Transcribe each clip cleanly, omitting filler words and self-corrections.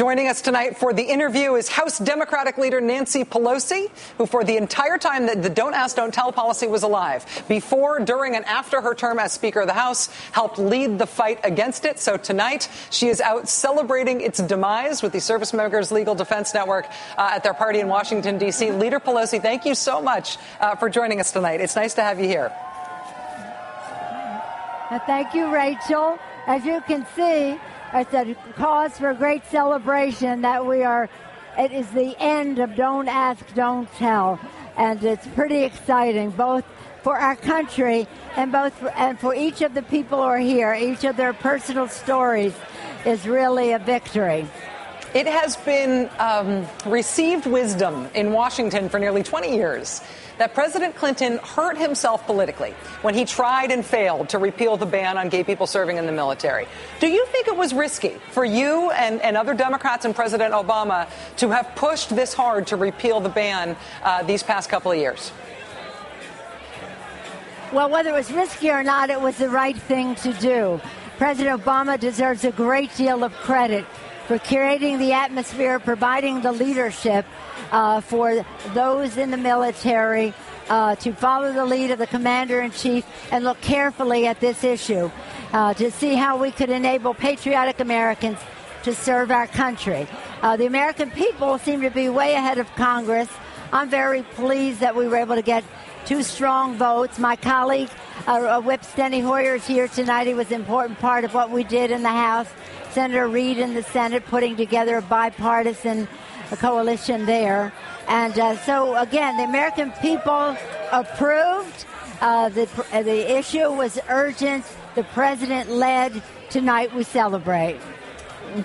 Joining us tonight for the interview is House Democratic leader Nancy Pelosi, who for the entire time that the Don't Ask, Don't Tell policy was alive, before, during, and after her term as Speaker of the House, helped lead the fight against it. So tonight, she is out celebrating its demise with the Service Members Legal Defense Network at their party in Washington, D.C. Leader Pelosi, thank you so much for joining us tonight. It's nice to have you here. Thank you, Rachel. As you can see, it's a cause for great celebration that it is the end of Don't Ask, Don't Tell. And it's pretty exciting, both for our country and for each of the people who are here. Each of their personal stories is really a victory. It has been received wisdom in Washington for nearly 20 years that President Clinton hurt himself politically when he tried and failed to repeal the ban on gay people serving in the military. Do you think it was risky for you and other Democrats and President Obama to have pushed this hard to repeal the ban these past couple of years? Well, whether it was risky or not, it was the right thing to do. President Obama deserves a great deal of credit for creating the atmosphere, providing the leadership for those in the military to follow the lead of the commander-in-chief and look carefully at this issue to see how we could enable patriotic Americans to serve our country. The American people seem to be way ahead of Congress. I'm very pleased that we were able to get 2 strong votes. My colleague, Whip Steny Hoyer, is here tonight. He was an important part of what we did in the House. Senator Reid in the Senate putting together a bipartisan coalition there. And so, again, the American people approved. The issue was urgent. The president led. Tonight we celebrate.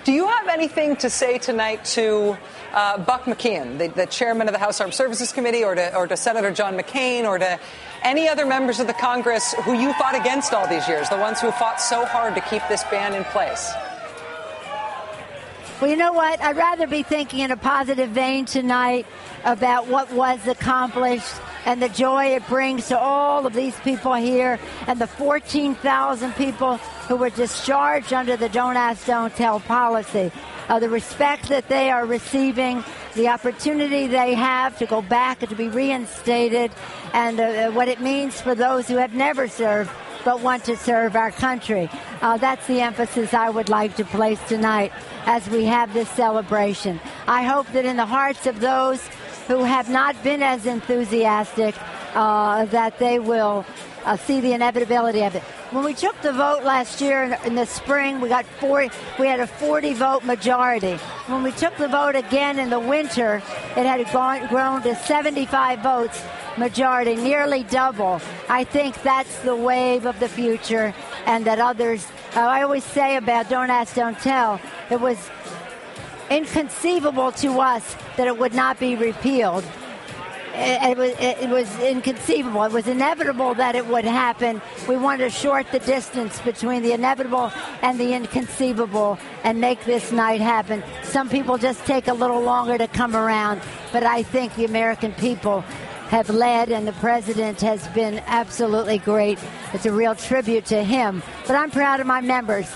Do you have anything to say tonight to Buck McKeon, the chairman of the House Armed Services Committee, or to Senator John McCain, or to any other members of the Congress who you fought against all these years, the ones who fought so hard to keep this ban in place? Well, you know what? I'd rather be thinking in a positive vein tonight about what was accomplished and the joy it brings to all of these people here and the 14,000 people who were discharged under the Don't Ask, Don't Tell policy. The respect that they are receiving, the opportunity they have to go back and to be reinstated, and what it means for those who have never served but want to serve our country. That's the emphasis I would like to place tonight as we have this celebration. I hope that in the hearts of those who have not been as enthusiastic, that they will see the inevitability of it. When we took the vote last year in the spring, we had a 40-vote majority. When we took the vote again in the winter, it had grown to 75 votes majority, nearly double. I think that's the wave of the future, and that others, I always say about Don't Ask, Don't Tell, it was inconceivable to us that it would not be repealed. It was inconceivable. It was inevitable that it would happen. We wanted to short the distance between the inevitable and the inconceivable and make this night happen. Some people just take a little longer to come around, but I think the American people have led, and the president has been absolutely great. It's a real tribute to him. But I'm proud of my members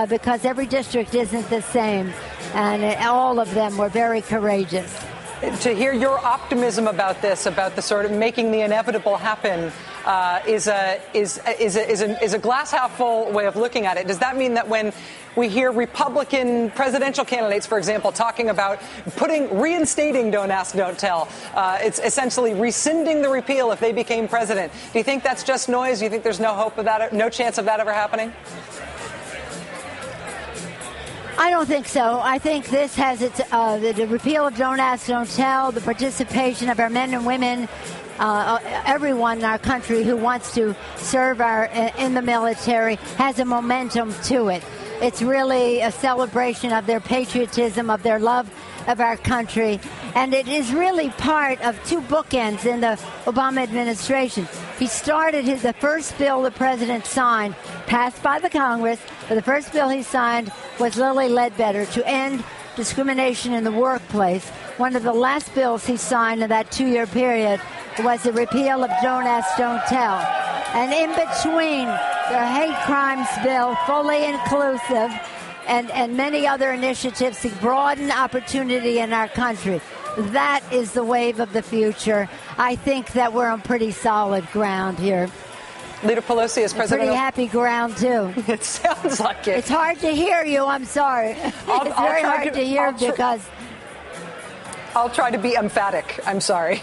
because every district isn't the same, and all of them were very courageous. To hear your optimism about this, about the sort of making the inevitable happen, is a glass half full way of looking at it. Does that mean that when we hear Republican presidential candidates, for example, talking about reinstating Don't Ask, Don't Tell, it's essentially rescinding the repeal if they became president? Do you think that's just noise? Do you think there's no hope of that, no chance of that ever happening? I don't think so. I think this has the repeal of Don't Ask, Don't Tell, the participation of our men and women, everyone in our country who wants to serve in the military has a momentum to it. It's really a celebration of their patriotism, of their love of our country. And it is really part of 2 bookends in the Obama administration. He started the first bill the president signed, passed by the Congress, but the first bill he signed was Lilly Ledbetter to end discrimination in the workplace. One of the last bills he signed in that 2-year period was the repeal of Don't Ask, Don't Tell. And in between, the hate crimes bill, fully inclusive, and many other initiatives to broaden opportunity in our country. That is the wave of the future. I think that we're on pretty solid ground here. Leader Pelosi is president. Pretty happy ground, too. It sounds like it. It's hard to hear you. I'm sorry. It's very hard to hear because... I'll try to be emphatic. I'm sorry.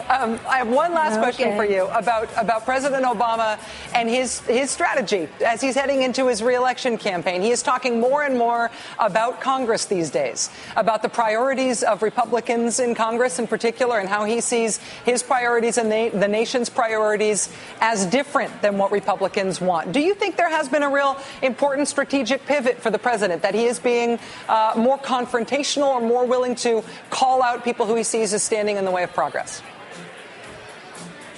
I have one last question for you about President Obama and his strategy as he's heading into his reelection campaign. He is talking more and more about Congress these days, about the priorities of Republicans in Congress in particular, and how he sees his priorities and the nation's priorities as different than what Republicans want. Do you think there has been a real important strategic pivot for the president, that he is being more confrontational or more willing to call out people who he sees as standing in the way of progress?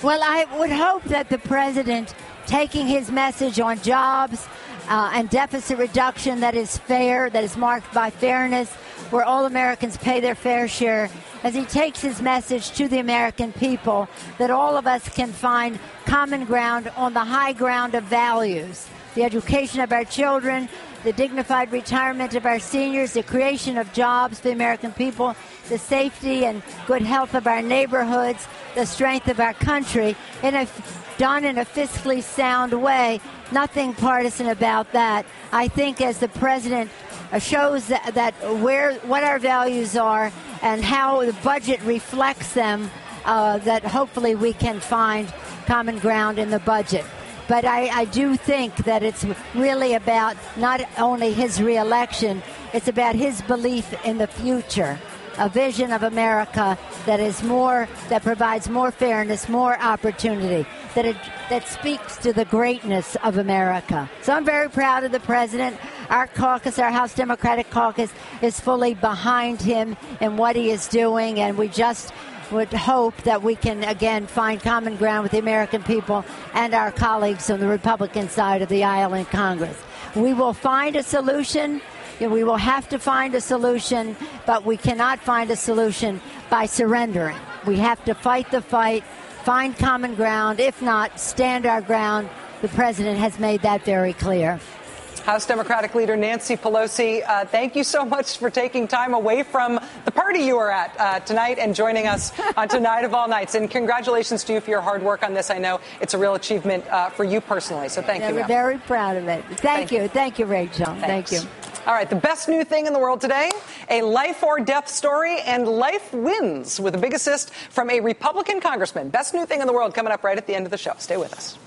Well, I would hope that the president, taking his message on jobs and deficit reduction that is fair, that is marked by fairness, where all Americans pay their fair share, as he takes his message to the American people, that all of us can find common ground on the high ground of values, the education of our children, the dignified retirement of our seniors, the creation of jobs for the American people, the safety and good health of our neighborhoods, the strength of our country, done in a fiscally sound way. Nothing partisan about that. I think as the president shows that what our values are and how the budget reflects them, that hopefully we can find common ground in the budget. But I do think that it's really about not only his reelection, it's about his belief in the future, a vision of America that provides more fairness, more opportunity, that speaks to the greatness of America. So I'm very proud of the president. Our caucus, our House Democratic caucus, is fully behind him in what he is doing, and we just would hope that we can, again, find common ground with the American people and our colleagues on the Republican side of the aisle in Congress. We will find a solution. We will have to find a solution, but we cannot find a solution by surrendering. We have to fight the fight, find common ground. If not, stand our ground. The president has made that very clear. House Democratic Leader Nancy Pelosi, thank you so much for taking time away from the party you were at tonight and joining us on Tonight of All Nights. And congratulations to you for your hard work on this. I know it's a real achievement for you personally. So thank you. We're very proud of it. Thank you. Thank you, Rachel. Thanks. Thank you. All right, the best new thing in the world today, a life or death story, and life wins with a big assist from a Republican congressman. Best new thing in the world coming up right at the end of the show. Stay with us.